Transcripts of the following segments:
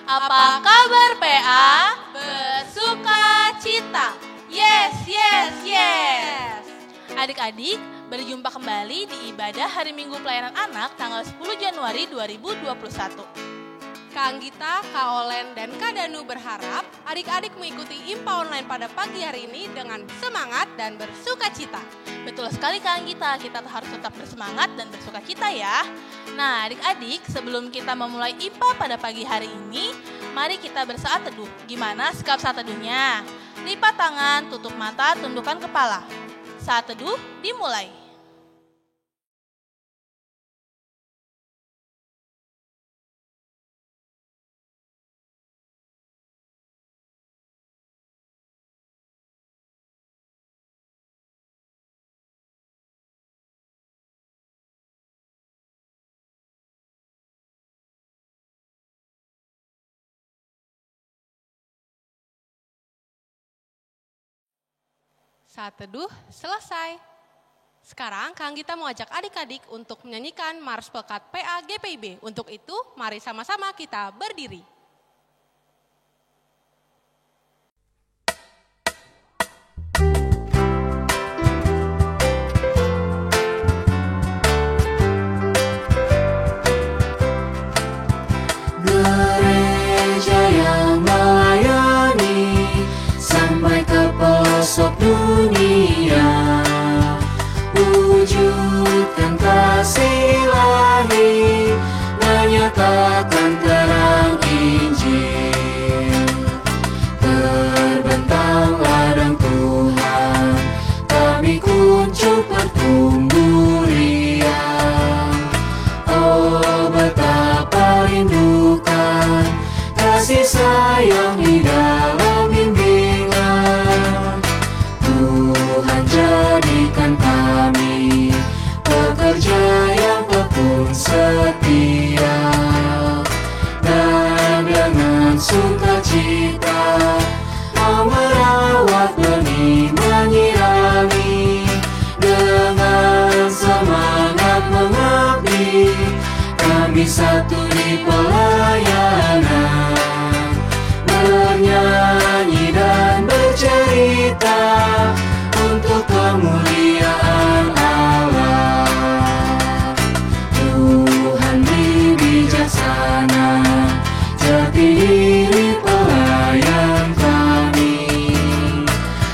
Apa kabar PA? Bersuka cita. Yes, yes, yes. Adik-adik, berjumpa kembali di ibadah Hari Minggu Pelayanan Anak tanggal 10 Januari 2021. Kak Anggita, Kak Olen, dan Kak Danu berharap adik-adik mengikuti IMPA online pada pagi hari ini dengan semangat dan bersuka cita. Betul sekali Kak Anggita, kita harus tetap bersemangat dan bersuka cita ya. Nah adik-adik, sebelum kita memulai IMPA pada pagi hari ini, mari kita bersaat teduh. Gimana sikap saat teduhnya? Lipat tangan, tutup mata, tundukkan kepala. Saat teduh dimulai. Saat teduh selesai. Sekarang Kak Anggita mau ajak adik-adik untuk menyanyikan Mars Pekat PA GPIB. Untuk itu, mari sama-sama kita berdiri. Gereja yang melayani sampai ke pelosok dunia, wujudkan kasih ilahi, menyatakan terang Injil. Terbentang ladang Tuhan, kami kuncup bertumbuh riang. Oh betapa rindukan kasih sayang di dalam bimbingan. Tuhan jadikan kami pekerja yang tekun setia, dan dengan sukacita mau merawat benih menyirami, dengan semangat mengabdi kami satu di pelayanan, bernyanyi dan bercerita untuk kemuliaan Allah. Tuhan beri bijaksana jati diri pelayan kami,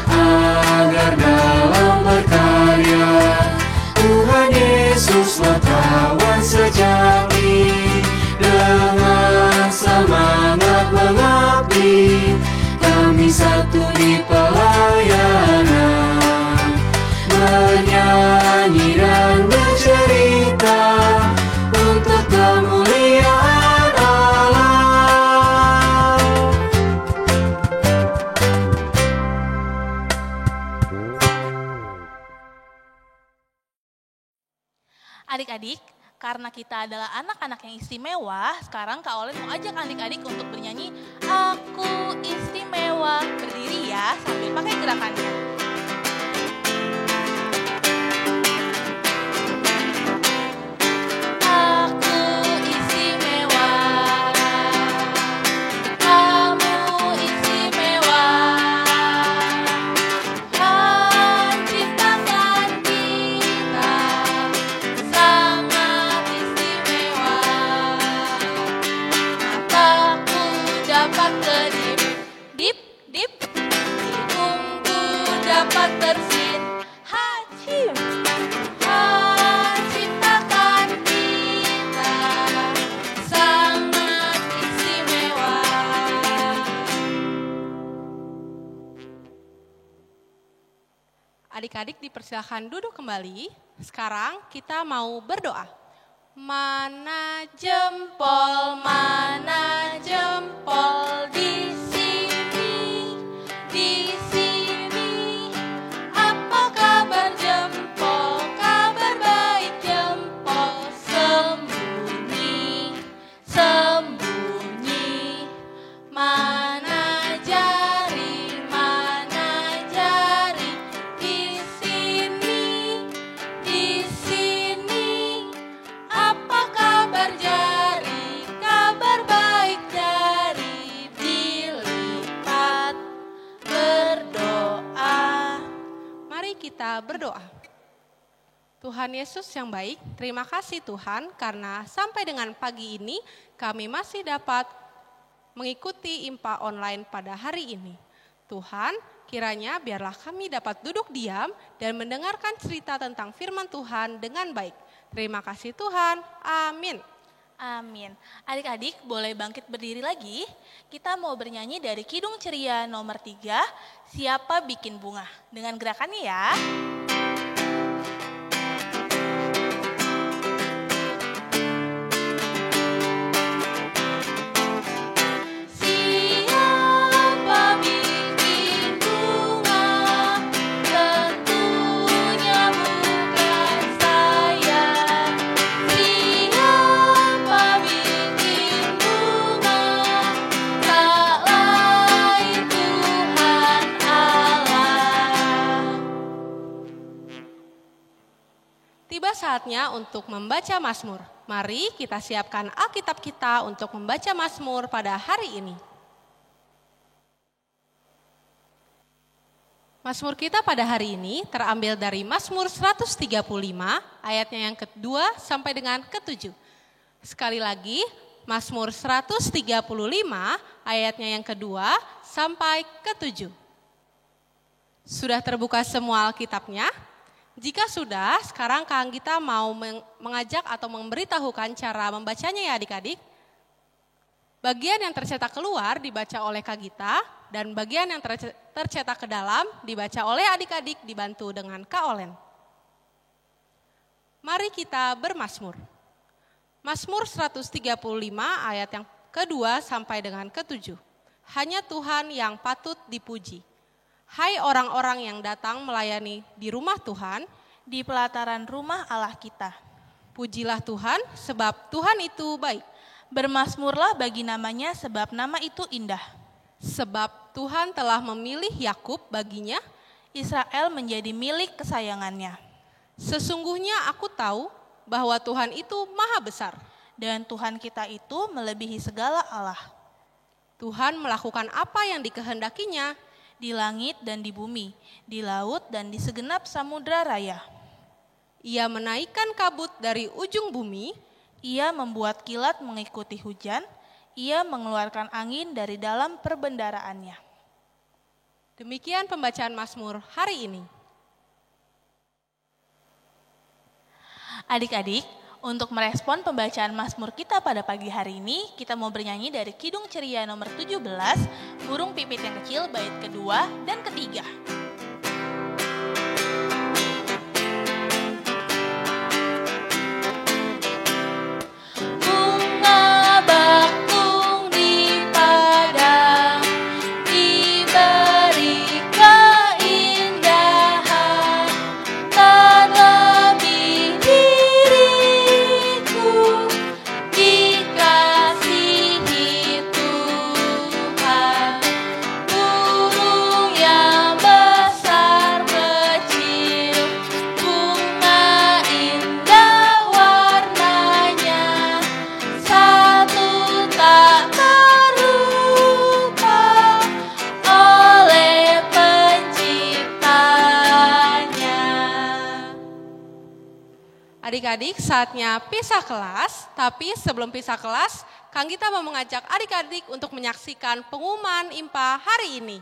agar dalam berkarya Tuhan Yesus wartawan sejati, dengan semangat mengabdi kami satu di pelayanan, bernyanyi dan bercerita untuk kemuliaan Allah. Adik-adik, karena kita adalah anak-anak yang istimewa, sekarang Kak Olen mau ajak adik-adik untuk bernyanyi Aku Istimewa. Berdiri ya, sambil pakai gerakannya. Aku istimewa, kamu istimewa, Tuhan ciptakan kita sangat istimewa. Mataku dapat kedip, dip, dip, hidungku dapat tersit, hacim. Tuhan ciptakan kita sangat istimewa. Adik-adik dipersilakan duduk kembali. Sekarang kita mau berdoa. Mana jempol di sini, di sini. Apa kabar jempol? Kabar baik jempol. Sembunyi, sembunyi. Mana jari di sini, di sini. Apa kabar jari? Kabar baik jari. kita berdoa. Tuhan Yesus yang baik, terima kasih Tuhan karena sampai dengan pagi ini kami masih dapat mengikuti IMPA online pada hari ini. Tuhan, kiranya biarlah kami dapat duduk diam dan mendengarkan cerita tentang firman Tuhan dengan baik. Terima kasih Tuhan, amin. Amin. Adik-adik boleh bangkit berdiri lagi. Kita mau bernyanyi dari Kidung Ceria nomor 3, Siapa Bikin Bunga. Dengan gerakannya ya. Saatnya untuk membaca Mazmur. Mari kita siapkan Alkitab kita untuk membaca Mazmur pada hari ini. Mazmur kita pada hari ini terambil dari Mazmur 135 ayatnya yang ke-2 sampai dengan ke-7. Sekali lagi, Mazmur 135 ayatnya yang ke-2 sampai ke-7. Sudah terbuka semua Alkitabnya? Jika sudah, sekarang Kak Anggita mau mengajak atau memberitahukan cara membacanya ya adik-adik. Bagian yang tercetak keluar dibaca oleh Kak Gita, dan bagian yang tercetak ke dalam dibaca oleh adik-adik dibantu dengan Kak Olen. Mari kita bermazmur. Mazmur 135 ayat yang ke-2 sampai dengan ke-7. Hanya Tuhan yang patut dipuji. Hai orang-orang yang datang melayani di rumah Tuhan, di pelataran rumah Allah kita. Pujilah Tuhan sebab Tuhan itu baik. Bermazmurlah bagi namanya sebab nama itu indah. Sebab Tuhan telah memilih Yakub baginya, Israel menjadi milik kesayangannya. Sesungguhnya aku tahu bahwa Tuhan itu maha besar. Dan Tuhan kita itu melebihi segala Allah. Tuhan melakukan apa yang dikehendakinya, di langit dan di bumi, di laut dan di segenap samudra raya. Ia menaikkan kabut dari ujung bumi, ia membuat kilat mengikuti hujan, ia mengeluarkan angin dari dalam perbendaraannya. Demikian pembacaan Mazmur hari ini. Adik-adik, untuk merespon pembacaan Mazmur kita pada pagi hari ini, kita mau bernyanyi dari Kidung Ceria nomor 17, Burung Pipit yang Kecil, bait kedua dan ketiga. Bunga bakung di padang, diberi keindahan, terlebih diriku dikasihi Tuhan. Burung yang besar kecil, bunga indah warnanya, satu tak terlupa oleh penciptanya. Adik-adik, saatnya pisah kelas, tapi sebelum pisah kelas, Kang Gita mau mengajak adik-adik untuk menyaksikan pengumuman IMPA hari ini.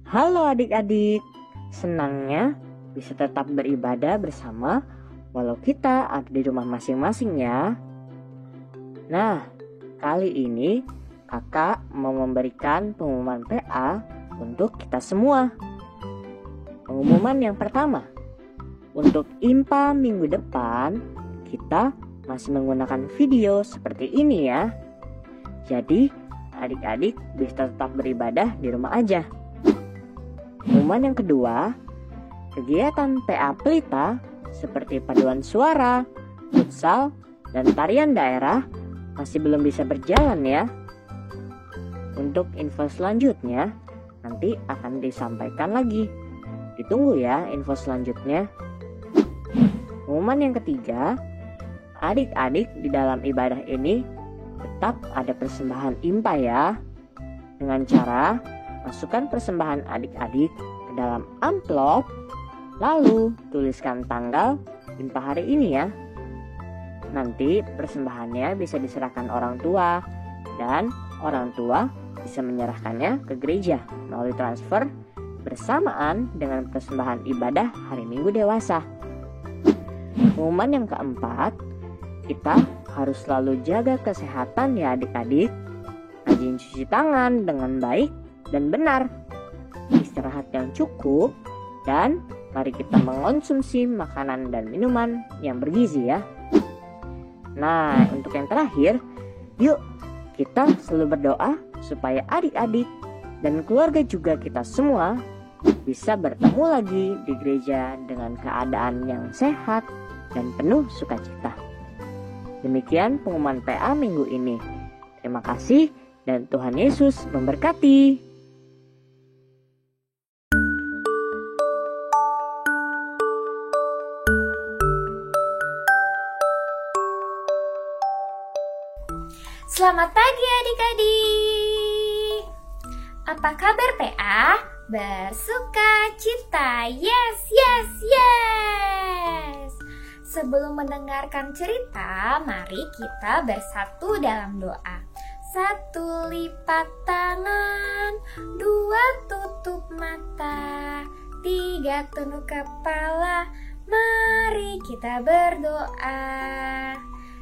Halo adik-adik, senangnya bisa tetap beribadah bersama walau kita ada di rumah masing-masing ya. Nah, kali ini kakak mau memberikan pengumuman PA untuk kita semua. Pengumuman yang pertama, untuk IMPA minggu depan kita masih menggunakan video seperti ini ya. Jadi adik-adik bisa tetap beribadah di rumah aja. Pengumuman yang kedua, kegiatan PA Pelita seperti paduan suara, futsal, dan tarian daerah masih belum bisa berjalan ya. Untuk info selanjutnya nanti akan disampaikan lagi. Ditunggu ya info selanjutnya. Pengumuman yang ketiga, adik-adik di dalam ibadah ini tetap ada persembahan IMPA ya. Dengan cara masukkan persembahan adik-adik ke dalam amplop, lalu tuliskan tanggal IMPA hari ini ya. Nanti persembahannya bisa diserahkan orang tua dan orang tua bisa menyerahkannya ke gereja melalui transfer bersamaan dengan persembahan ibadah hari Minggu dewasa. Pengumuman yang keempat, kita harus selalu jaga kesehatan ya adik-adik. Rajin cuci tangan dengan baik dan benar. Istirahat yang cukup dan mari kita mengonsumsi makanan dan minuman yang bergizi ya. Nah, untuk yang terakhir, yuk kita selalu berdoa supaya adik-adik dan keluarga juga kita semua bisa bertemu lagi di gereja dengan keadaan yang sehat dan penuh sukacita. Demikian pengumuman PA minggu ini. Terima kasih dan Tuhan Yesus memberkati. Selamat pagi adik-adik. Apa kabar PA? Bersuka cita. Yes, yes, yes. Sebelum mendengarkan cerita, mari kita bersatu dalam doa. 1, lipat tangan. 2, tutup mata. 3, tunduk kepala. Mari kita berdoa.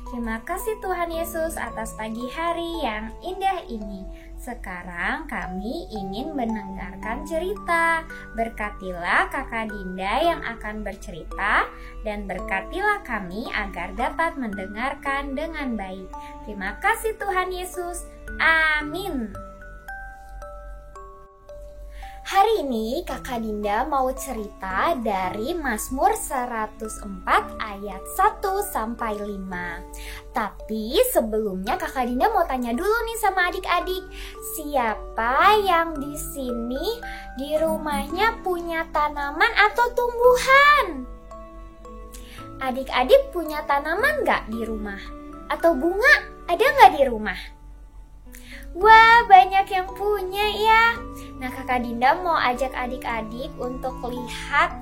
Terima kasih Tuhan Yesus atas pagi hari yang indah ini. Sekarang kami ingin mendengarkan cerita. Berkatilah Kakak Dinda yang akan bercerita dan berkatilah kami agar dapat mendengarkan dengan baik. Terima kasih Tuhan Yesus. Amin. Hari ini Kakak Dinda mau cerita dari Mazmur 104 ayat 1 sampai 5. Tapi sebelumnya Kakak Dinda mau tanya dulu nih sama adik-adik, siapa yang di sini di rumahnya punya tanaman atau tumbuhan? Adik-adik punya tanaman nggak di rumah? Atau bunga ada nggak di rumah? Wah, banyak yang punya ya. Nah, Kakak Dinda mau ajak adik-adik untuk lihat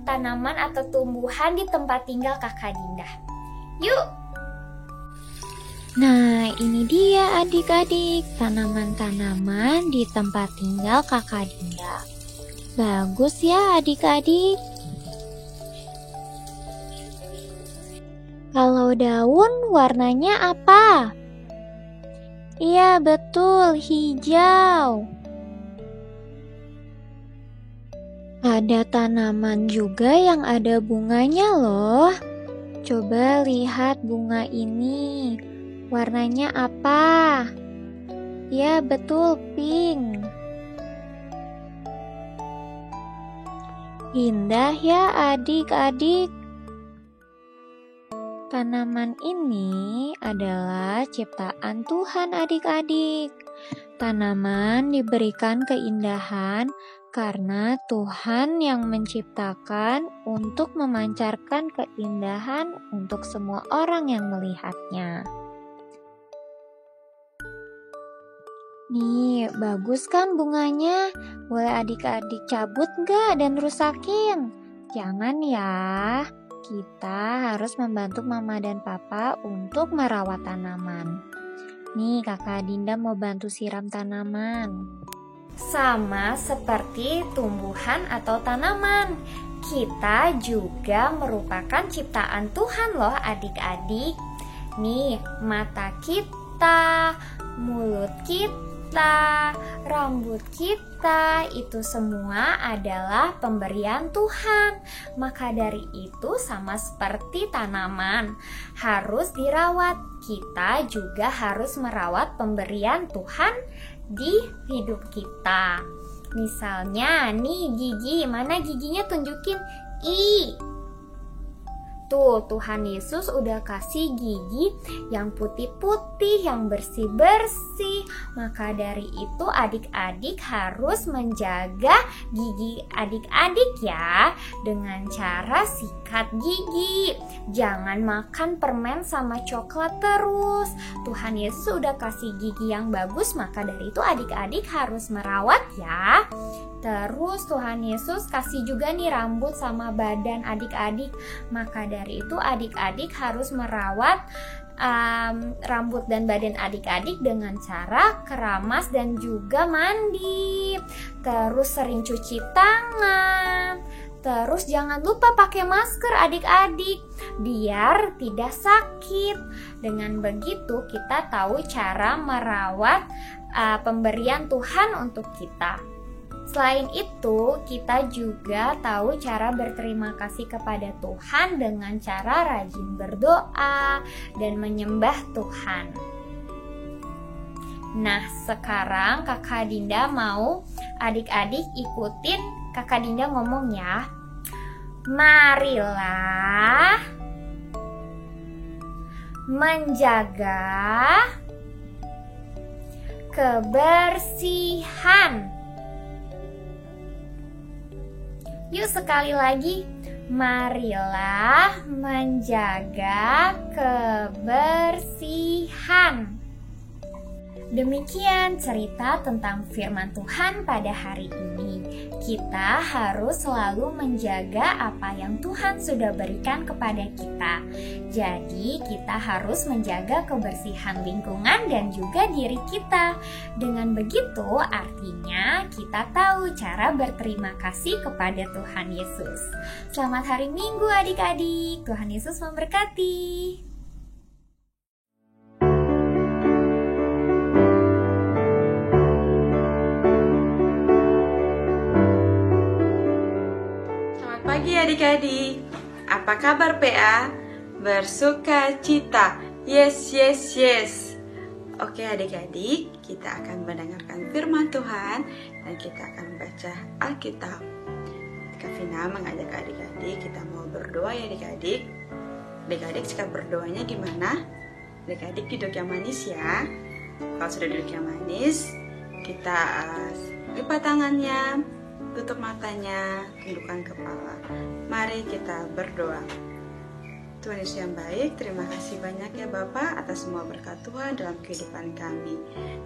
tanaman atau tumbuhan di tempat tinggal Kakak Dinda. Yuk! Nah, ini dia adik-adik, tanaman-tanaman di tempat tinggal Kakak Dinda. Bagus ya adik-adik. Kalau daun warnanya apa? Iya betul, hijau. Ada tanaman juga yang ada bunganya loh. Coba lihat bunga ini. Warnanya apa? Ya betul, pink. Indah ya adik-adik. Tanaman ini adalah ciptaan Tuhan adik-adik. Tanaman diberikan keindahan karena Tuhan yang menciptakan untuk memancarkan keindahan untuk semua orang yang melihatnya. Nih, bagus kan bunganya? Boleh adik-adik cabut nggak dan rusakin? Jangan ya. Kita harus membantu mama dan papa untuk merawat tanaman. Nih, Kakak Dinda mau bantu siram tanaman. Sama seperti tumbuhan atau tanaman, kita juga merupakan ciptaan Tuhan loh adik-adik. Nih, mata kita, mulut kita, rambut kita, itu semua adalah pemberian Tuhan. Maka dari itu sama seperti tanaman, harus dirawat. Kita juga harus merawat pemberian Tuhan di hidup kita. Misalnya nih gigi, mana giginya, tunjukin. Tuh, Tuhan Yesus udah kasih gigi yang putih-putih, yang bersih-bersih. Maka dari itu adik-adik harus menjaga gigi adik-adik ya, dengan cara sikat gigi. Jangan makan permen sama coklat terus. Tuhan Yesus udah kasih gigi yang bagus, maka dari itu adik-adik harus merawat ya. Terus Tuhan Yesus kasih juga nih rambut sama badan adik-adik. Maka dari itu adik-adik harus merawat rambut dan badan adik-adik dengan cara keramas dan juga mandi. Terus sering cuci tangan. Terus jangan lupa pakai masker adik-adik biar tidak sakit. Dengan begitu kita tahu cara merawat pemberian Tuhan untuk kita. Selain itu, kita juga tahu cara berterima kasih kepada Tuhan dengan cara rajin berdoa dan menyembah Tuhan. Nah, sekarang Kakak Dinda mau adik-adik ikutin Kakak Dinda ngomong ya. Marilah menjaga kebersihan. Yuk sekali lagi, marilah menjaga kebersihan. Demikian cerita tentang firman Tuhan pada hari ini. Kita harus selalu menjaga apa yang Tuhan sudah berikan kepada kita. Jadi kita harus menjaga kebersihan lingkungan dan juga diri kita. Dengan begitu artinya kita tahu cara berterima kasih kepada Tuhan Yesus. Selamat hari Minggu adik-adik. Tuhan Yesus memberkati. Pagi adik-adik, apa kabar PA? Bersuka cita, yes. Oke adik-adik, kita akan mendengarkan firman Tuhan dan kita akan membaca Alkitab. Kak Vina mengajak adik-adik, kita mau berdoa ya adik-adik. Adik-adik sikap berdoanya gimana? Adik-adik duduk yang manis ya. Kalau sudah duduk yang manis, kita lipat tangannya, tutup matanya, tundukkan kepala. Mari kita berdoa. Tuhan Yesus yang baik, terima kasih banyak ya Bapak atas semua berkat Tuhan dalam kehidupan kami.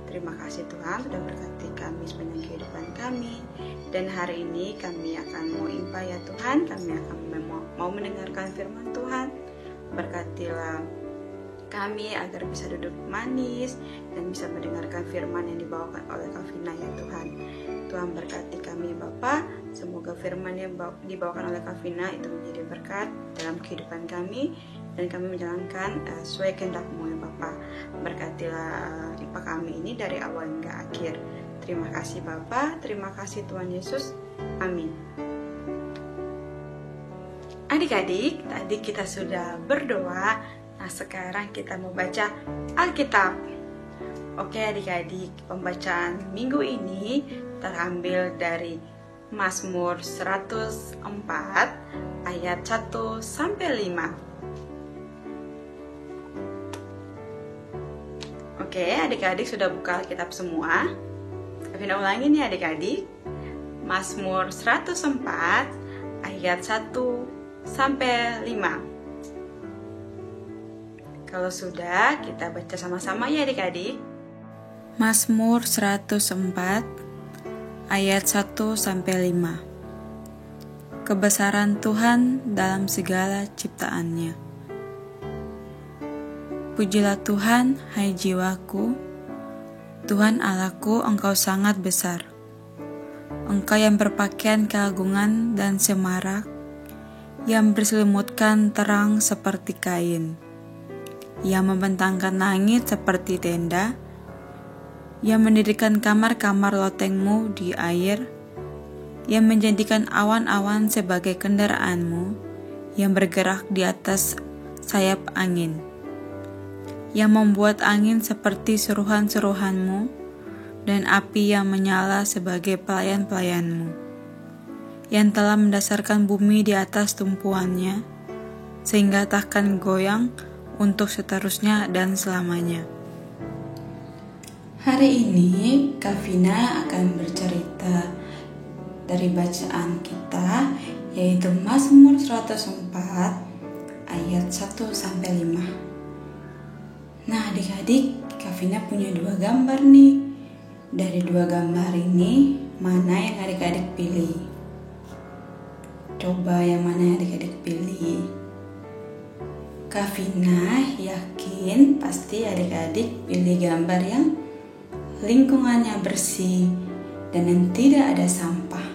Terima kasih Tuhan sudah berkati kami sepanjang kehidupan kami. Dan hari ini kami akan mau impa ya Tuhan, kami akan mau mendengarkan firman Tuhan. Berkatilah kami agar bisa duduk manis dan bisa mendengarkan firman yang dibawakan oleh Kak Vina ya Tuhan. Tuhan berkati kami Bapa, semoga firman yang dibawakan oleh Kak Vina itu menjadi berkat dalam kehidupan kami dan kami menjalankan sesuai kehendak-Mu ya Bapa. Berkatilah IPA kami ini dari awal hingga akhir. Terima kasih Bapa, terima kasih Tuhan Yesus. Amin. Adik-adik, tadi kita sudah berdoa. Nah sekarang kita mau baca Alkitab. Oke adik-adik, pembacaan minggu ini terambil dari Mazmur 104 ayat 1 sampai 5. Oke, adik-adik sudah buka Alkitab semua? Kita ulangi nih adik-adik. Mazmur 104 ayat 1 sampai 5. Kalau sudah, kita baca sama-sama ya adik-adik. Mazmur 104 ayat 1 sampai 5. Kebesaran Tuhan dalam segala ciptaannya. Pujilah Tuhan, hai jiwaku. Tuhan Allahku, Engkau sangat besar. Engkau yang berpakaian keagungan dan semarak, yang berselimutkan terang seperti kain, yang membentangkan langit seperti tenda, yang mendirikan kamar-kamar lotengmu di air, yang menjadikan awan-awan sebagai kendaraanmu, yang bergerak di atas sayap angin, yang membuat angin seperti seruhan-seruhanmu, dan api yang menyala sebagai pelayan-pelayanmu, yang telah mendasarkan bumi di atas tumpuannya, sehingga takkan goyang untuk seterusnya dan selamanya. Hari ini Kavina akan bercerita dari bacaan kita, yaitu Mazmur 104 ayat 1-5. Nah adik-adik, Kavina punya 2 gambar nih. Dari 2 gambar ini, mana yang adik-adik pilih? Coba yang mana yang adik-adik pilih? Kavina yakin pasti adik-adik pilih gambar yang lingkungannya bersih dan yang tidak ada sampah.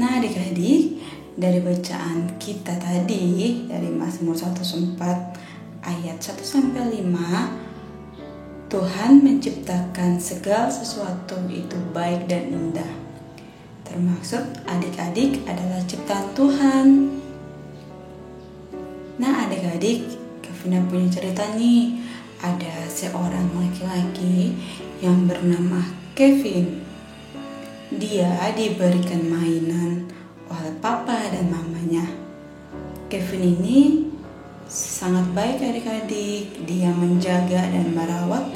Nah adik-adik, dari bacaan kita tadi dari Mazmur 104 ayat 1-5, Tuhan menciptakan segala sesuatu itu baik dan indah. Termaksud adik-adik adalah ciptaan Tuhan. Nah adik-adik, Kavina punya cerita nih. Ada seorang laki-laki yang bernama Kevin. Dia diberikan mainan oleh papa dan mamanya. Kevin ini sangat baik adik-adik. Dia menjaga dan merawat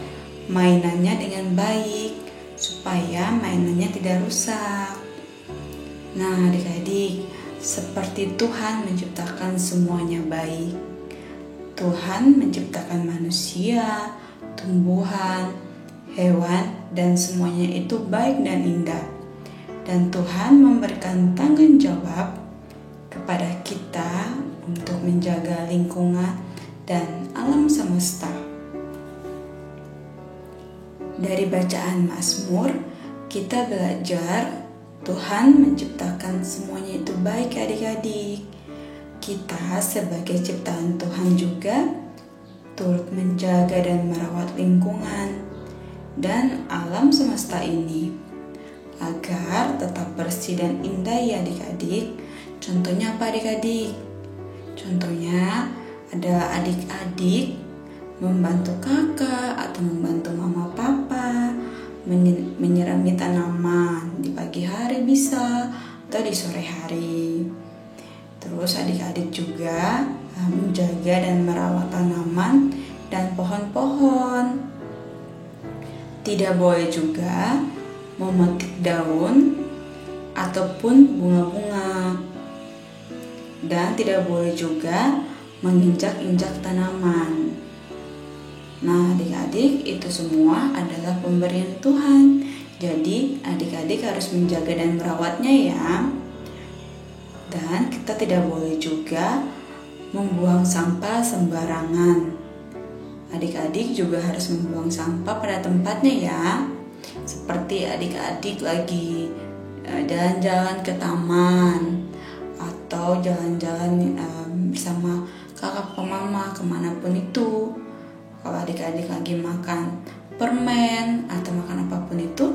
mainannya dengan baik supaya mainannya tidak rusak. Nah adik-adik, seperti Tuhan menciptakan semuanya baik. Tuhan menciptakan manusia, tumbuhan, hewan, dan semuanya itu baik dan indah. Dan Tuhan memberikan tanggung jawab kepada kita untuk menjaga lingkungan dan alam semesta. Dari bacaan Mazmur, kita belajar Tuhan menciptakan semuanya itu baik adik-adik. Kita sebagai ciptaan Tuhan juga turut menjaga dan merawat lingkungan dan alam semesta ini agar tetap bersih dan indah ya adik-adik. Contohnya apa adik-adik? Contohnya adalah adik-adik membantu kakak atau membantu mama papa menyirami tanaman di pagi hari bisa atau di sore hari. Terus adik-adik juga menjaga dan merawat tanaman dan pohon-pohon. Tidak boleh juga memetik daun ataupun bunga-bunga. Dan tidak boleh juga menginjak-injak tanaman. Nah adik-adik, itu semua adalah pemberian Tuhan. Jadi adik-adik harus menjaga dan merawatnya ya. Dan kita tidak boleh juga membuang sampah sembarangan. Adik-adik juga harus membuang sampah pada tempatnya ya. Seperti adik-adik lagi jalan-jalan ke taman atau jalan-jalan bersama kakak atau mama kemanapun itu. Kalau adik-adik lagi makan permen atau makan apapun itu,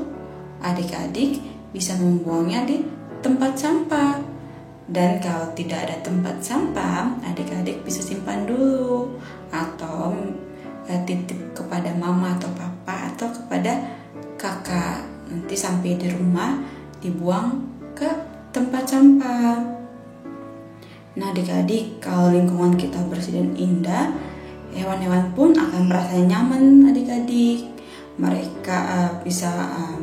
adik-adik bisa membuangnya di tempat sampah. Dan kalau tidak ada tempat sampah, adik-adik bisa simpan dulu atau titip kepada mama atau papa atau kepada kakak. Nanti sampai di rumah dibuang ke tempat sampah. Nah adik-adik, kalau lingkungan kita bersih dan indah, hewan-hewan pun akan merasa nyaman adik-adik. Mereka bisa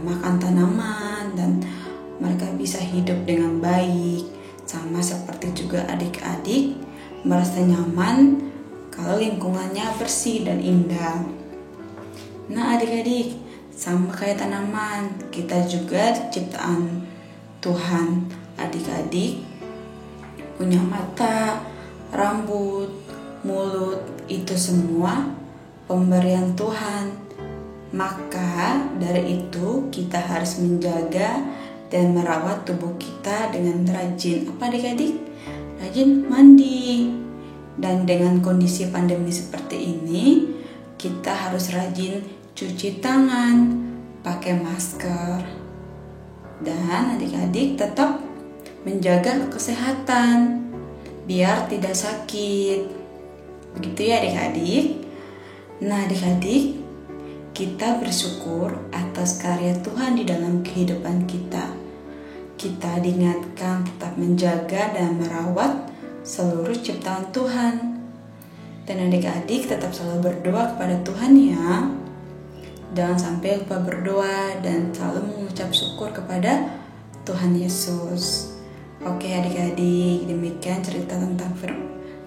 makan tanaman dan mereka bisa hidup dengan baik. Sama seperti juga adik-adik merasa nyaman kalau lingkungannya bersih dan indah. Nah adik-adik, sama kayak tanaman, kita juga ciptaan Tuhan. Adik-adik punya mata, rambut, mulut, itu semua pemberian Tuhan. Maka dari itu kita harus menjaga dan merawat tubuh kita dengan rajin apa adik-adik? Rajin mandi. Dan dengan kondisi pandemi seperti ini, kita harus rajin cuci tangan, pakai masker. Dan adik-adik tetap menjaga kesehatan biar tidak sakit. Begitu ya adik-adik. Nah adik-adik, kita bersyukur atas karya Tuhan di dalam kehidupan kita. Kita diingatkan tetap menjaga dan merawat seluruh ciptaan Tuhan. Dan adik-adik tetap selalu berdoa kepada Tuhan ya. Jangan sampai lupa berdoa dan selalu mengucap syukur kepada Tuhan Yesus. Oke adik-adik, demikian cerita tentang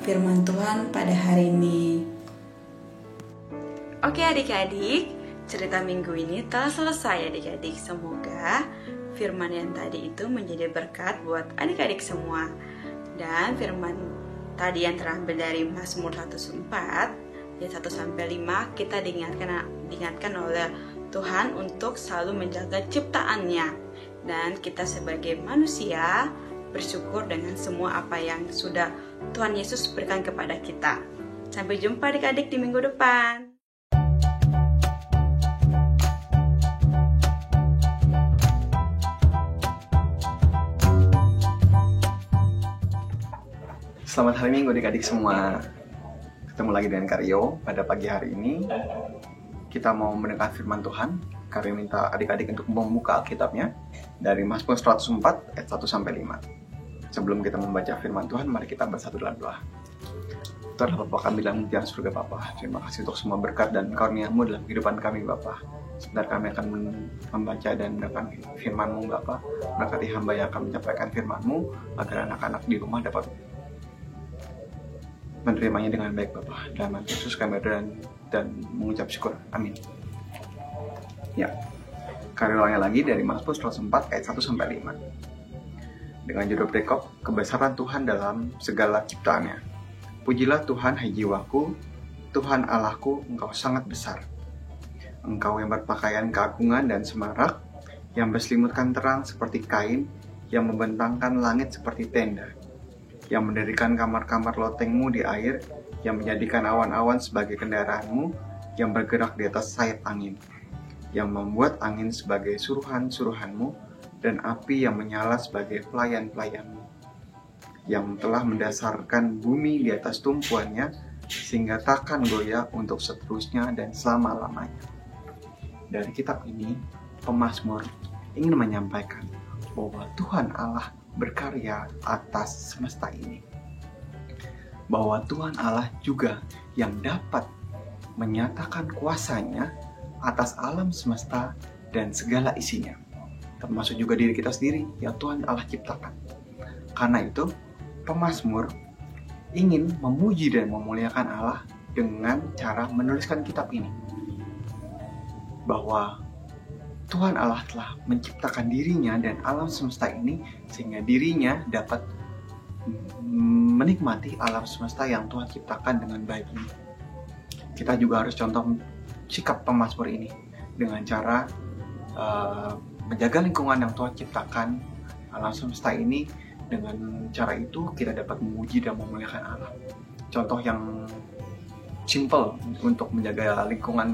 firman Tuhan pada hari ini. Oke adik-adik, cerita minggu ini telah selesai adik-adik. Semoga firman yang tadi itu menjadi berkat buat adik-adik semua. Dan firman tadi yang terambil dari Mazmur 104 ayat 1-5, kita diingatkan oleh Tuhan untuk selalu menjaga ciptaannya. Dan kita sebagai manusia bersyukur dengan semua apa yang sudah Tuhan Yesus berikan kepada kita. Sampai jumpa adik-adik di minggu depan. Selamat hari Minggu adik-adik semua. Ketemu lagi dengan Karyo pada pagi hari ini. Kita mau mendengar firman Tuhan. Karyo minta adik-adik untuk membuka Alkitabnya dari Mazmur 104 ayat 1-5. Sebelum kita membaca firman Tuhan, mari kita bersatu dalam doa. Tuhan Bapa kami dalam kerajaan surga Bapa. Terima kasih untuk semua berkat dan karunia-Mu dalam kehidupan kami Bapa. Sebentar kami akan membaca dan mendengar firman-Mu Bapa. Berkati hamba yang akan menyampaikan firman-Mu agar anak-anak di rumah dapat menerimanya dengan baik Bapak. Dalam nama Yesus kami berdoa dan mengucap syukur. Amin. Ya, karyanya lagi dari Mazmur 104 ayat 1-5. Dengan judul perikop, kebesaran Tuhan dalam segala ciptaannya. Pujilah Tuhan hai jiwaku, Tuhan Allahku, Engkau sangat besar. Engkau yang berpakaian keagungan dan semarak, yang berselimutkan terang seperti kain, yang membentangkan langit seperti tenda, yang mendirikan kamar-kamar lotengmu di air, yang menjadikan awan-awan sebagai kendaraanmu, yang bergerak di atas sayap angin, yang membuat angin sebagai suruhan-suruhanmu, dan api yang menyala sebagai pelayan-pelayanmu, yang telah mendasarkan bumi di atas tumpuannya, sehingga takkan goyah untuk seterusnya dan selama-lamanya. Dari kitab ini, pemazmur ingin menyampaikan bahwa Tuhan Allah berkarya atas semesta ini, bahwa Tuhan Allah juga yang dapat menyatakan kuasanya atas alam semesta dan segala isinya, termasuk juga diri kita sendiri yang Tuhan Allah ciptakan. Karena itu pemazmur ingin memuji dan memuliakan Allah dengan cara menuliskan kitab ini, bahwa Tuhan Allah telah menciptakan dirinya dan alam semesta ini sehingga dirinya dapat menikmati alam semesta yang Tuhan ciptakan dengan baik ini. Kita juga harus contoh sikap pemazmur ini dengan cara menjaga lingkungan yang Tuhan ciptakan, alam semesta ini. Dengan cara itu kita dapat memuji dan memuliakan Allah. Contoh yang simple untuk menjaga lingkungan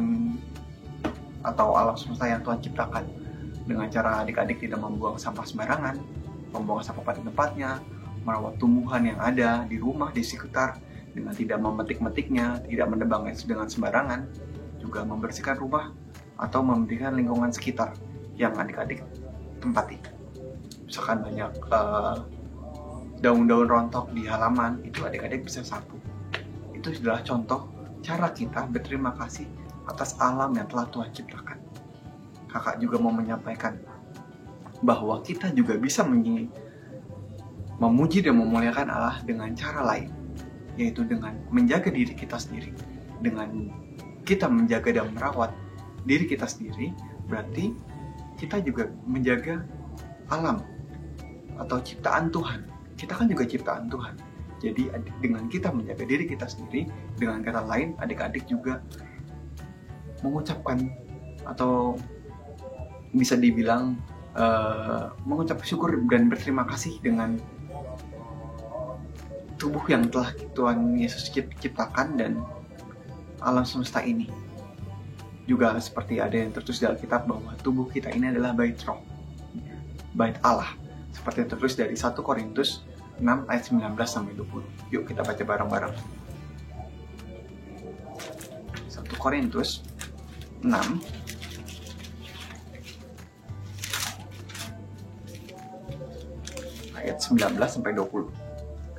atau alam semesta yang Tuhan ciptakan, dengan cara adik-adik tidak membuang sampah sembarangan, membuang sampah pada tempatnya, merawat tumbuhan yang ada di rumah, di sekitar, dengan tidak memetik-metiknya, tidak menebangnya dengan sembarangan, juga membersihkan rumah atau membersihkan lingkungan sekitar yang adik-adik tempati. Misalkan banyak daun-daun rontok di halaman, itu adik-adik bisa sapu. Itu adalah contoh cara kita berterima kasih atas alam yang telah Tuhan ciptakan. Kakak juga mau menyampaikan bahwa kita juga bisa memuji dan memuliakan Allah dengan cara lain, yaitu dengan menjaga diri kita sendiri. Dengan kita menjaga dan merawat diri kita sendiri, berarti kita juga menjaga alam atau ciptaan Tuhan. Kita kan juga ciptaan Tuhan. Jadi dengan kita menjaga diri kita sendiri, dengan kata lain adik-adik juga mengucapkan atau bisa dibilang mengucap syukur dan berterima kasih dengan tubuh yang telah Tuhan Yesus ciptakan dan alam semesta ini. Juga seperti ada yang tertulis di Alkitab bahwa tubuh kita ini adalah bait roh, bait Allah, seperti yang tertulis dari 1 Korintus 6 ayat 19 sampai 20. Yuk kita baca bareng-bareng. 1 Korintus 6 ayat 19 sampai 20.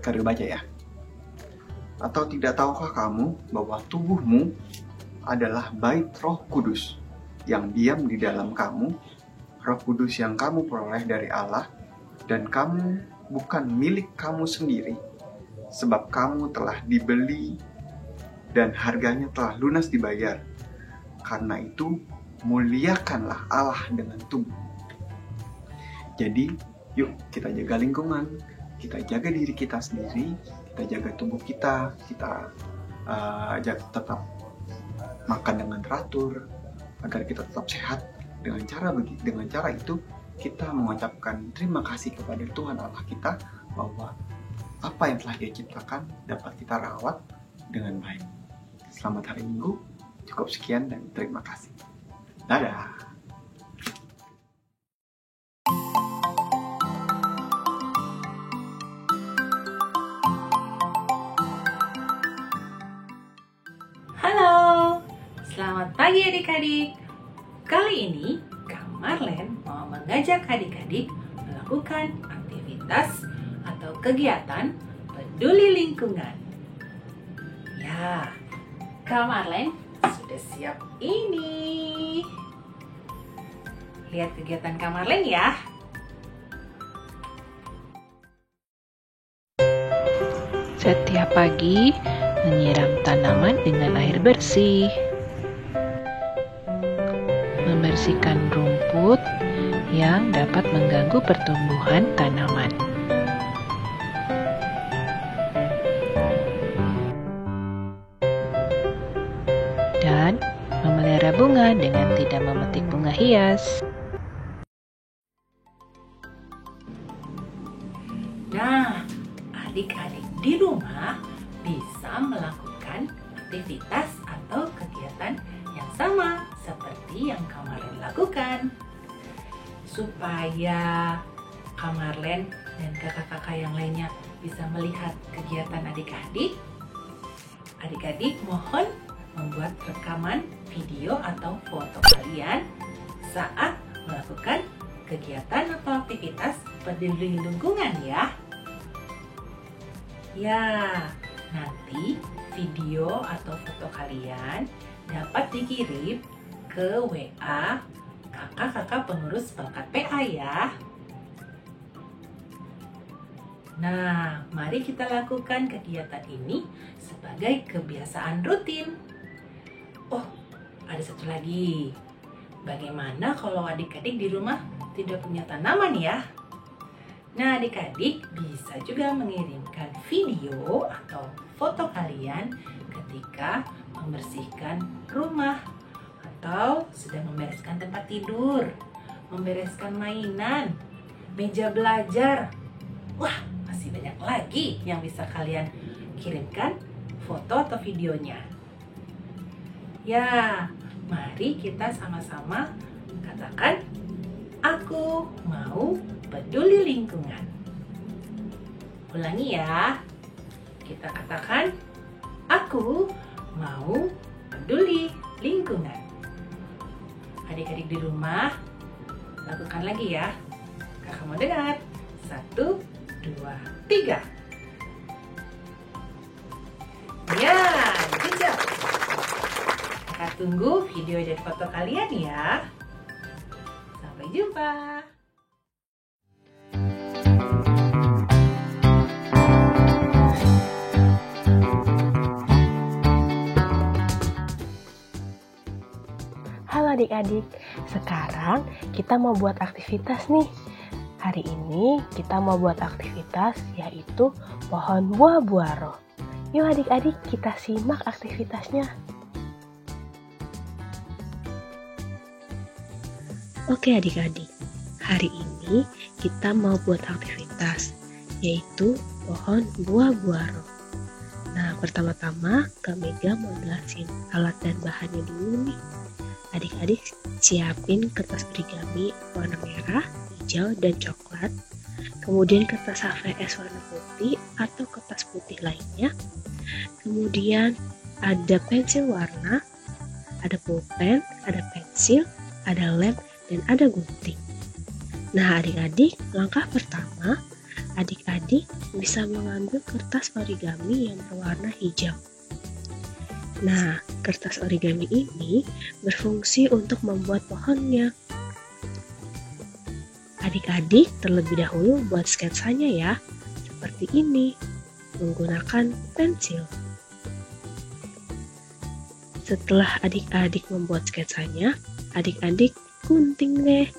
Kalian baca ya. Atau tidak tahukah kamu bahwa tubuhmu adalah bait Roh Kudus yang diam di dalam kamu, Roh Kudus yang kamu peroleh dari Allah, dan kamu bukan milik kamu sendiri, sebab kamu telah dibeli dan harganya telah lunas dibayar. Karena itu, muliakanlah Allah dengan tubuh. Jadi, yuk kita jaga lingkungan, kita jaga diri kita sendiri, kita jaga tubuh kita tetap makan dengan teratur agar kita tetap sehat. Dengan cara itu kita mengucapkan terima kasih kepada Tuhan Allah kita bahwa apa yang telah Dia ciptakan dapat kita rawat dengan baik. Selamat hari Minggu. Cukup sekian dan terima kasih. Dadah. Halo, selamat pagi adik-adik. Kali ini Kak Marlen mau mengajak adik-adik melakukan aktivitas atau kegiatan peduli lingkungan. Ya, Kak Marlen sudah siap ini. Lihat kegiatan Kak Marlen ya. Setiap pagi menyiram tanaman dengan air bersih, membersihkan rumput yang dapat mengganggu pertumbuhan tanaman, dan memelihara bunga dengan tidak memetik bunga hias. Nah, adik-adik di rumah bisa melakukan aktivitas atau kegiatan yang sama seperti yang Kak Marlen lakukan. Supaya Kak Marlen dan kakak-kakak yang lainnya bisa melihat kegiatan adik-adik, adik-adik mohon membuat rekaman video atau foto kalian saat melakukan kegiatan atau aktivitas peduli lingkungan ya. Ya, nanti video atau foto kalian dapat dikirim ke WA kakak-kakak pengurus Pelkat PA ya. Nah, mari kita lakukan kegiatan ini sebagai kebiasaan rutin. Oh, ada satu lagi. Bagaimana kalau adik-adik di rumah tidak punya tanaman ya? Nah, adik-adik bisa juga mengirimkan video atau foto kalian ketika membersihkan rumah atau sedang membereskan tempat tidur, membereskan mainan, meja belajar. Wah, masih banyak lagi yang bisa kalian kirimkan foto atau videonya. Ya, mari kita sama-sama katakan, aku mau peduli lingkungan. Ulangi ya. Kita katakan, aku mau peduli lingkungan. Adik-adik di rumah, lakukan lagi ya. Kakak mau dengar. 1, 2, 3. Ya, good job. Kakak tunggu video dan foto kalian ya. Sampai jumpa. Halo adik-adik, sekarang kita mau buat aktivitas nih. Hari ini kita mau buat aktivitas yaitu pohon buah-buah roh. Yuk adik-adik kita simak aktivitasnya. Oke adik-adik, hari ini kita mau buat aktivitas, yaitu pohon buah buaro. Nah, pertama-tama Kak Mega mau jelasin alat dan bahannya dulu nih. Adik-adik siapin kertas origami warna merah, hijau, dan coklat. Kemudian kertas HVS warna putih atau kertas putih lainnya. Kemudian ada pensil warna, ada pulpen, ada pensil, ada lem, dan ada gunting. Nah adik-adik, langkah pertama, adik-adik bisa mengambil kertas origami yang berwarna hijau. Nah, kertas origami ini berfungsi untuk membuat pohonnya. Adik-adik terlebih dahulu buat sketsanya ya, seperti ini, menggunakan pensil. Setelah adik-adik membuat sketsanya, adik-adik gunting deh.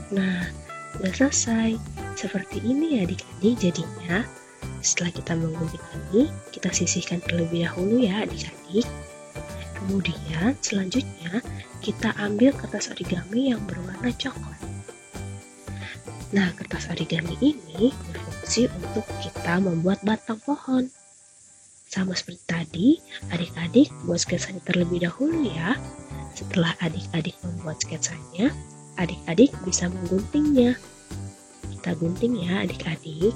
Nah, udah selesai. Seperti ini ya adik-adik jadinya. Setelah kita menggunting ini, kita sisihkan terlebih dahulu ya adik-adik. Kemudian selanjutnya kita ambil kertas origami yang berwarna coklat. Nah, kertas origami ini berfungsi untuk kita membuat batang pohon. Sama seperti tadi, adik-adik buat sketsanya terlebih dahulu ya. Setelah adik-adik membuat sketsanya, adik-adik bisa mengguntingnya. Kita gunting ya adik-adik.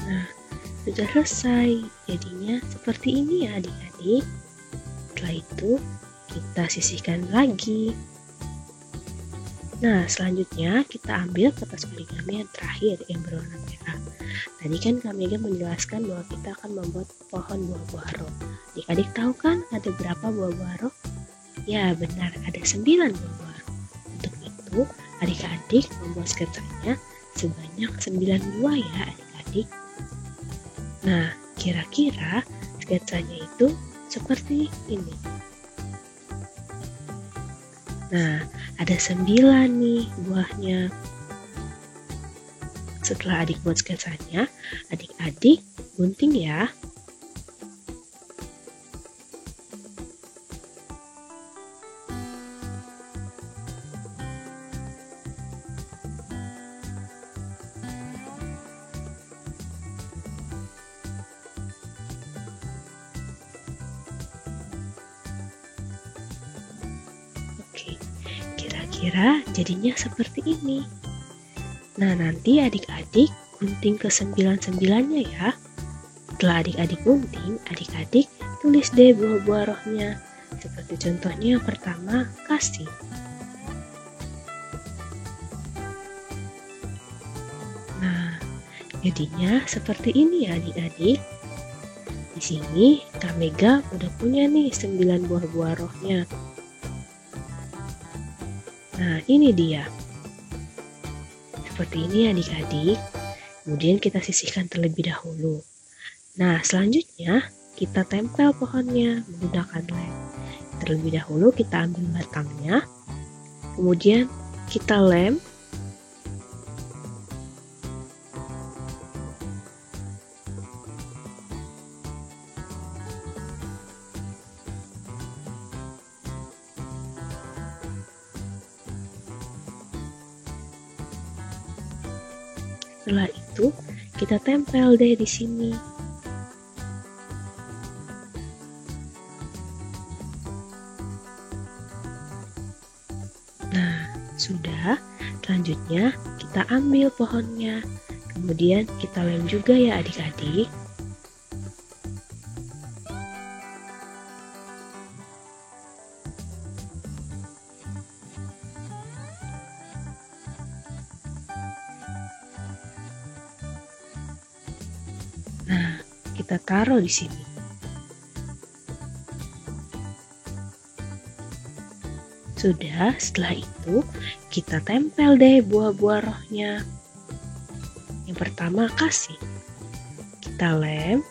Nah, sudah selesai. Jadinya seperti ini ya adik-adik. Setelah itu kita sisihkan lagi. Nah, selanjutnya kita ambil kertas origami yang terakhir yang berwarna merah. Tadi kan Kak Mega menjelaskan bahwa kita akan membuat pohon buah buaro. Adik-adik tahu kan ada berapa buah buaro? Ya benar, ada 9 buah buaro. Untuk itu, adik-adik membuat sketsanya sebanyak 9 buah ya adik-adik. Nah, kira-kira sketsanya itu seperti ini. Nah, ada 9 nih buahnya. Setelah adik buat sketsanya, adik-adik gunting ya. Oke, kira-kira jadinya seperti ini. Nah, nanti adik-adik gunting ke 9-9-nya ya. Setelah adik-adik gunting, adik-adik tulis deh buah-buah rohnya. Seperti contohnya yang pertama, kasih. Nah, jadinya seperti ini ya adik-adik. Di sini Kak Mega udah punya nih 9 buah-buah rohnya. Nah, ini dia. Seperti ini adik-adik. Kemudian kita sisihkan terlebih dahulu. Nah, selanjutnya kita tempel pohonnya menggunakan lem. Terlebih dahulu kita ambil batangnya, kemudian kita lem. Setelah itu kita tempel deh di sini. Nah, sudah. Selanjutnya kita ambil pohonnya. Kemudian kita lem juga ya adik-adik. Nah, kita taruh di sini. Sudah, setelah itu kita tempel deh buah-buah rohnya. Yang pertama kasih. Kita lem.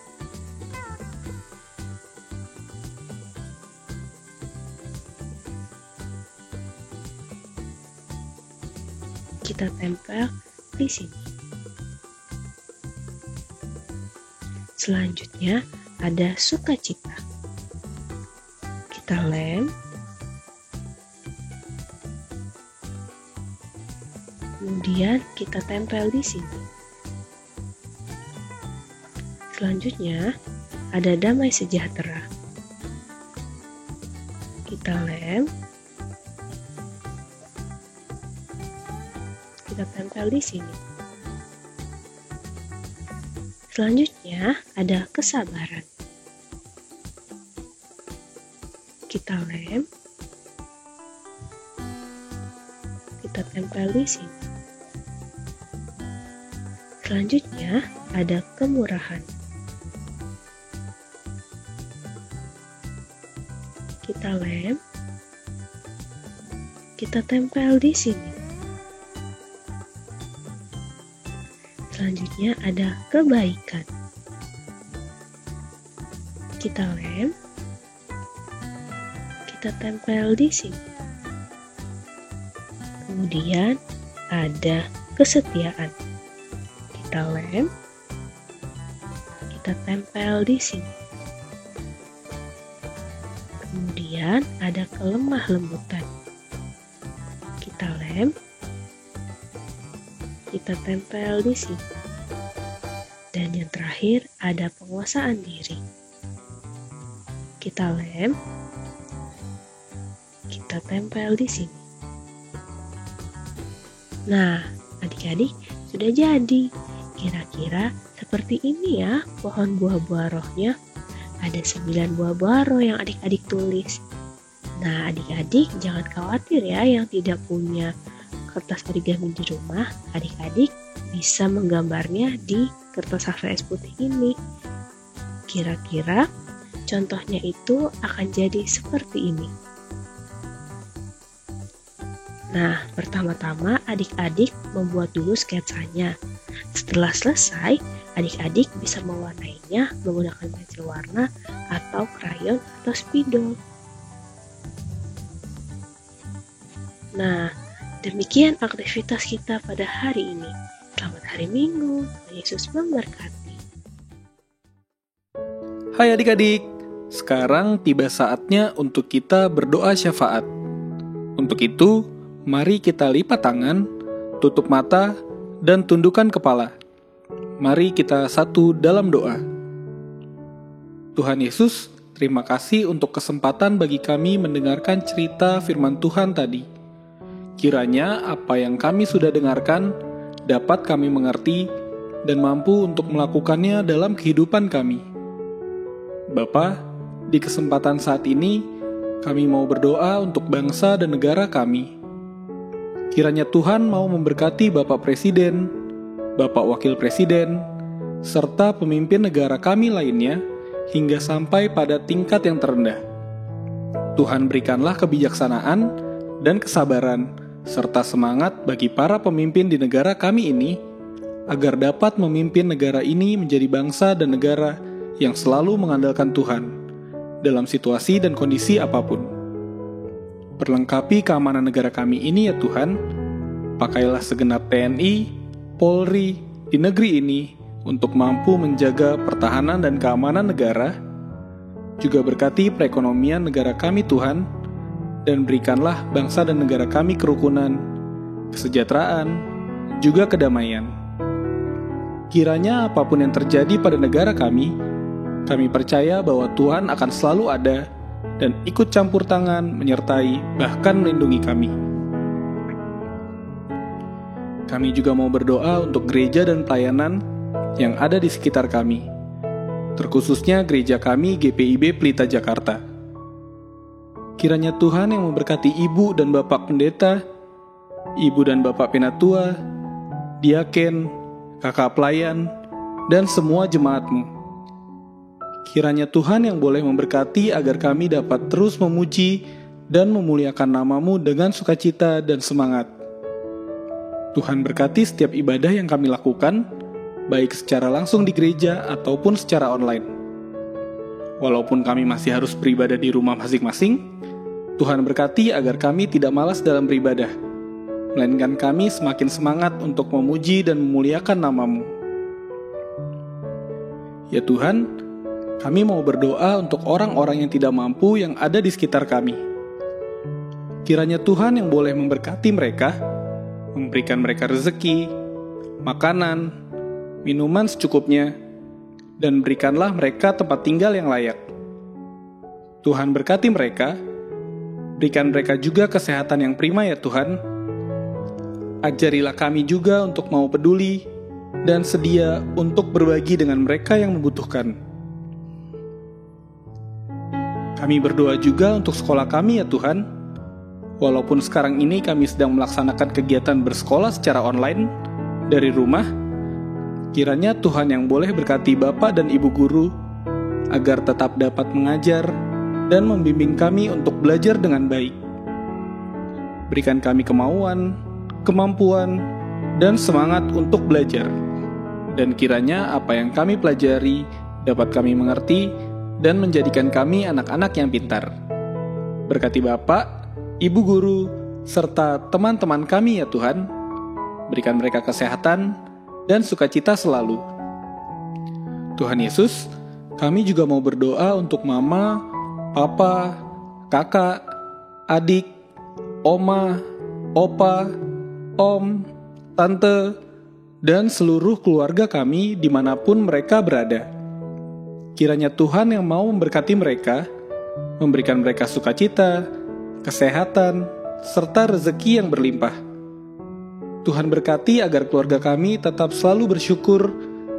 Kita tempel di sini. Selanjutnya ada sukacita. Kita lem. Kemudian kita tempel di sini. Selanjutnya ada damai sejahtera. Kita lem. Kita tempel di sini. Selanjutnya ada kesabaran. Kita lem. Kita tempel di sini. Selanjutnya ada kemurahan. Kita lem. Kita tempel di sini. Selanjutnya ada kebaikan. Kita lem. Kita tempel di sini. Kemudian ada kesetiaan. Kita lem. Kita tempel di sini. Kemudian ada kelemah lembutan. Kita lem. Kita tempel di sini. Dan yang terakhir ada penguasaan diri. Kita lem. Kita tempel di sini. Nah, adik-adik sudah jadi. Kira-kira seperti ini ya pohon buah-buah rohnya. Ada 9 buah-buah roh yang adik-adik tulis. Nah, adik-adik jangan khawatir ya yang tidak punya kertas origami di rumah. Adik-adik bisa menggambarnya di kertas HVS putih ini. Kira-kira contohnya itu akan jadi seperti ini. Nah, pertama-tama adik-adik membuat dulu sketsanya. Setelah selesai, adik-adik bisa mewarnainya menggunakan pensil warna atau krayon atau spidol. Nah, demikian aktivitas kita pada hari ini. Selamat hari Minggu, Tuhan Yesus memberkati. Hai adik-adik, sekarang tiba saatnya untuk kita berdoa syafaat. Untuk itu, mari kita lipat tangan, tutup mata, dan tundukkan kepala. Mari kita satu dalam doa. Tuhan Yesus, terima kasih untuk kesempatan bagi kami mendengarkan cerita firman Tuhan tadi. Kiranya apa yang kami sudah dengarkan dapat kami mengerti dan mampu untuk melakukannya dalam kehidupan kami. Bapa, di kesempatan saat ini, kami mau berdoa untuk bangsa dan negara kami. Kiranya Tuhan mau memberkati Bapak Presiden, Bapak Wakil Presiden, serta pemimpin negara kami lainnya, hingga sampai pada tingkat yang terendah. Tuhan berikanlah kebijaksanaan dan kesabaran, serta semangat bagi para pemimpin di negara kami ini, agar dapat memimpin negara ini menjadi bangsa dan negara yang selalu mengandalkan Tuhan dalam situasi dan kondisi apapun. Perlengkapi keamanan negara kami ini ya Tuhan, pakailah segenap TNI, Polri di negeri ini untuk mampu menjaga pertahanan dan keamanan negara, juga berkati perekonomian negara kami Tuhan, dan berikanlah bangsa dan negara kami kerukunan, kesejahteraan, juga kedamaian. Kiranya apapun yang terjadi pada negara kami percaya bahwa Tuhan akan selalu ada dan ikut campur tangan, menyertai, bahkan melindungi kami. Kami juga mau berdoa untuk gereja dan pelayanan yang ada di sekitar kami, terkhususnya gereja kami GPIB Pelita Jakarta. Kiranya Tuhan yang memberkati Ibu dan Bapak Pendeta, Ibu dan Bapak Penatua, Diaken, kakak pelayan, dan semua jemaat-Mu. Kiranya Tuhan yang boleh memberkati agar kami dapat terus memuji dan memuliakan nama-Mu dengan sukacita dan semangat. Tuhan berkati setiap ibadah yang kami lakukan, baik secara langsung di gereja ataupun secara online. Walaupun kami masih harus beribadah di rumah masing-masing, Tuhan berkati agar kami tidak malas dalam beribadah, melainkan kami semakin semangat untuk memuji dan memuliakan nama-Mu. Ya Tuhan, kami mau berdoa untuk orang-orang yang tidak mampu yang ada di sekitar kami. Kiranya Tuhan yang boleh memberkati mereka, memberikan mereka rezeki, makanan, minuman secukupnya, dan berikanlah mereka tempat tinggal yang layak. Tuhan berkati mereka, berikan mereka juga kesehatan yang prima ya Tuhan. Ajarilah kami juga untuk mau peduli dan sedia untuk berbagi dengan mereka yang membutuhkan. Kami berdoa juga untuk sekolah kami ya Tuhan. Walaupun sekarang ini kami sedang melaksanakan kegiatan bersekolah secara online dari rumah, kiranya Tuhan yang boleh berkati Bapak dan Ibu guru agar tetap dapat mengajar dan membimbing kami untuk belajar dengan baik. Berikan kami kemauan, kemampuan, dan semangat untuk belajar. Dan kiranya apa yang kami pelajari dapat kami mengerti dan menjadikan kami anak-anak yang pintar. Berkati Bapak, Ibu guru, serta teman-teman kami ya Tuhan. Berikan mereka kesehatan dan sukacita selalu. Tuhan Yesus, kami juga mau berdoa untuk Mama, Papa, Kakak, Adik, Oma, Opa, Om, Tante, dan seluruh keluarga kami dimanapun mereka berada. Kiranya Tuhan yang mau memberkati mereka, memberikan mereka sukacita, kesehatan, serta rezeki yang berlimpah. Tuhan berkati agar keluarga kami tetap selalu bersyukur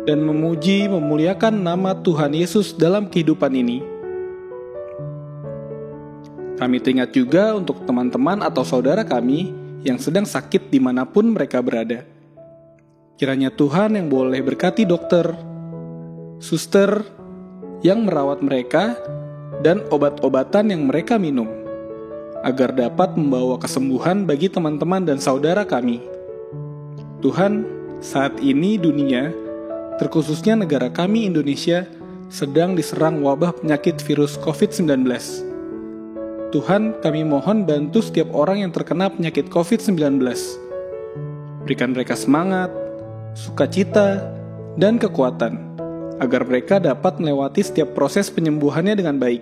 dan memuji memuliakan nama Tuhan Yesus dalam kehidupan ini. Kami teringat juga untuk teman-teman atau saudara kami yang sedang sakit dimanapun mereka berada. Kiranya Tuhan yang boleh berkati dokter, suster yang merawat mereka, dan obat-obatan yang mereka minum, agar dapat membawa kesembuhan bagi teman-teman dan saudara kami. Tuhan, saat ini dunia, terkhususnya negara kami Indonesia, sedang diserang wabah penyakit virus COVID-19. Tuhan, kami mohon bantu setiap orang yang terkena penyakit COVID-19. Berikan mereka semangat, sukacita, dan kekuatan, agar mereka dapat melewati setiap proses penyembuhannya dengan baik.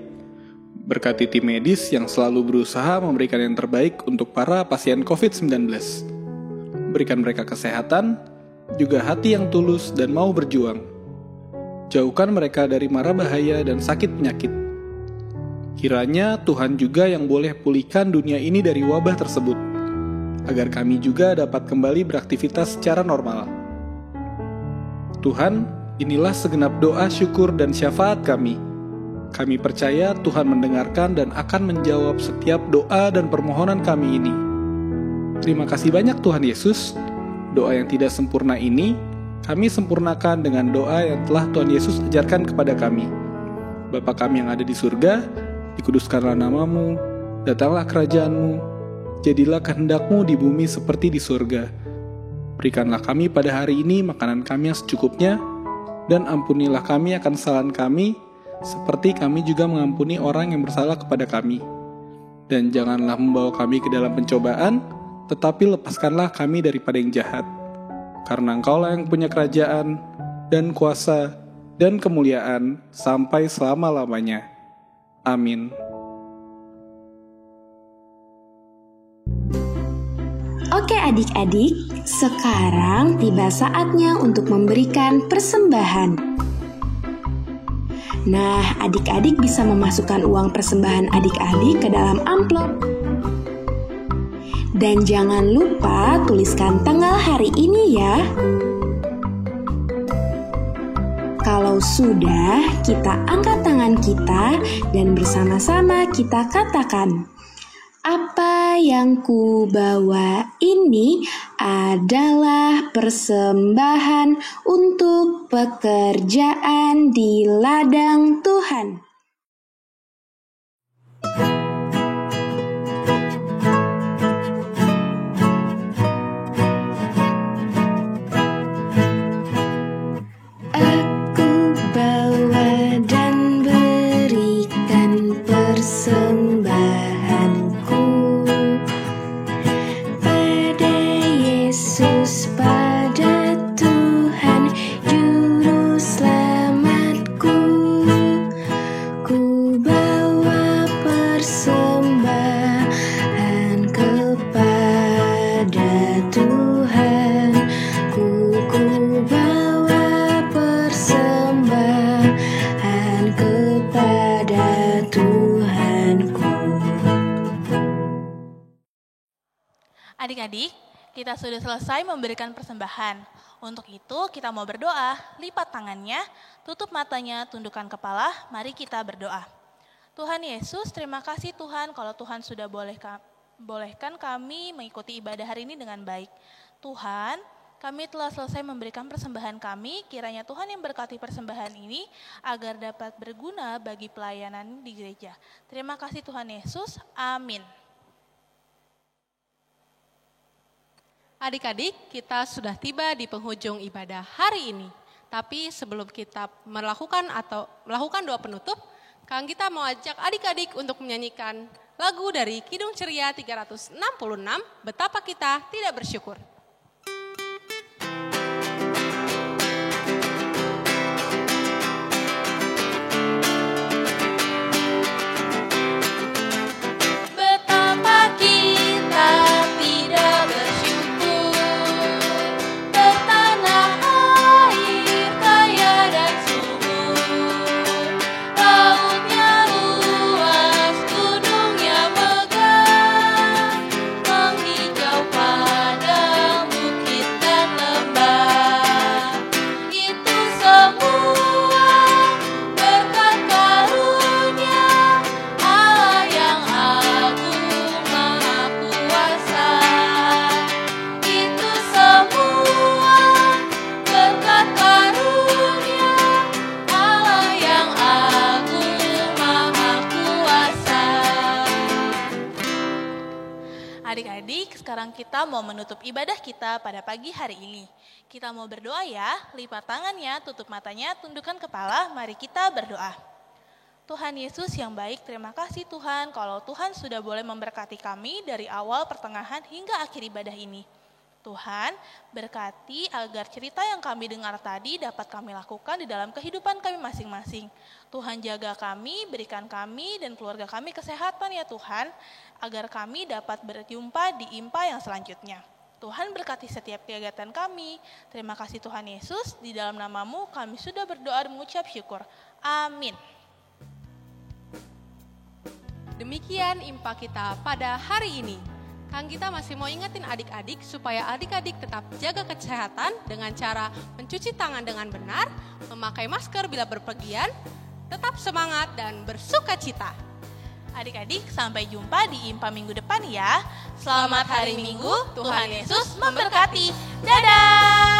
Berkati tim medis yang selalu berusaha memberikan yang terbaik untuk para pasien COVID-19. Berikan mereka kesehatan, juga hati yang tulus dan mau berjuang. Jauhkan mereka dari mara bahaya dan sakit penyakit. Kiranya Tuhan juga yang boleh pulihkan dunia ini dari wabah tersebut, agar kami juga dapat kembali beraktivitas secara normal. Tuhan, inilah segenap doa syukur dan syafaat kami. Kami percaya Tuhan mendengarkan dan akan menjawab setiap doa dan permohonan kami ini. Terima kasih banyak Tuhan Yesus. Doa yang tidak sempurna ini, kami sempurnakan dengan doa yang telah Tuhan Yesus ajarkan kepada kami. Bapa kami yang ada di surga, dikuduskanlah namamu, datanglah kerajaan-Mu, jadilah kehendak-Mu di bumi seperti di surga. Berikanlah kami pada hari ini makanan kami yang secukupnya, dan ampunilah kami akan kesalahan kami, seperti kami juga mengampuni orang yang bersalah kepada kami. Dan janganlah membawa kami ke dalam pencobaan, tetapi lepaskanlah kami daripada yang jahat. Karena Engkaulah yang punya kerajaan, dan kuasa, dan kemuliaan, sampai selama-lamanya. Amin. Oke adik-adik, sekarang tiba saatnya untuk memberikan persembahan. Nah, adik-adik bisa memasukkan uang persembahan adik-adik ke dalam amplop. Dan jangan lupa tuliskan tanggal hari ini ya. Kalau sudah, kita angkat tangan kita dan bersama-sama kita katakan, apa yang ku bawa ini adalah persembahan untuk pekerjaan di ladang Tuhan. Aku bawa dan berikan persembahanku pada Yesus, pada Tuhan Juru Selamatku. Ku bawa persembahan kepada Tuhan. Ku bawa persembahan kepada Tuhanku. Adik-adik, kita sudah selesai memberikan persembahan. Untuk itu kita mau berdoa, lipat tangannya, tutup matanya, tundukkan kepala, mari kita berdoa. Tuhan Yesus, terima kasih Tuhan kalau Tuhan sudah bolehkan kami mengikuti ibadah hari ini dengan baik. Tuhan, kami telah selesai memberikan persembahan kami, kiranya Tuhan yang berkati persembahan ini agar dapat berguna bagi pelayanan di gereja. Terima kasih Tuhan Yesus, amin. Adik-adik, kita sudah tiba di penghujung ibadah hari ini. Tapi sebelum kita melakukan doa penutup, Kang Gita mau ajak adik-adik untuk menyanyikan lagu dari Kidung Ceria 366, Betapa Kita Tidak Bersyukur. Betapa kita tidak bersyukur, bertanah air kaya dan subur, lautnya luas, gunungnya megah, menghijau padang bukit dan lembah. Itu semua berkat karunia Allah yang agung maha kuasa. Itu semua berkat karunia Allah yang agung maha kuasa. Adik-adik, sekarang kita mau menutup ibadah kita pada pagi hari ini. Kita mau berdoa ya, lipat tangannya, tutup matanya, tundukkan kepala, mari kita berdoa. Tuhan Yesus yang baik, terima kasih Tuhan kalau Tuhan sudah boleh memberkati kami dari awal, pertengahan, hingga akhir ibadah ini. Tuhan, berkati agar cerita yang kami dengar tadi dapat kami lakukan di dalam kehidupan kami masing-masing. Tuhan jaga kami, berikan kami dan keluarga kami kesehatan ya Tuhan, agar kami dapat berjumpa di IMPA yang selanjutnya. Tuhan berkati setiap kegiatan kami. Terima kasih Tuhan Yesus, di dalam nama-Mu kami sudah berdoa dan mengucap syukur. Amin. Demikian IMPA kita pada hari ini. Kang Gita masih mau ingetin adik-adik supaya adik-adik tetap jaga kesehatan dengan cara mencuci tangan dengan benar, memakai masker bila berpergian, tetap semangat dan bersukacita. Adik-adik, sampai jumpa di IMPA minggu depan ya. Selamat hari Minggu, Tuhan Yesus memberkati. Dadah!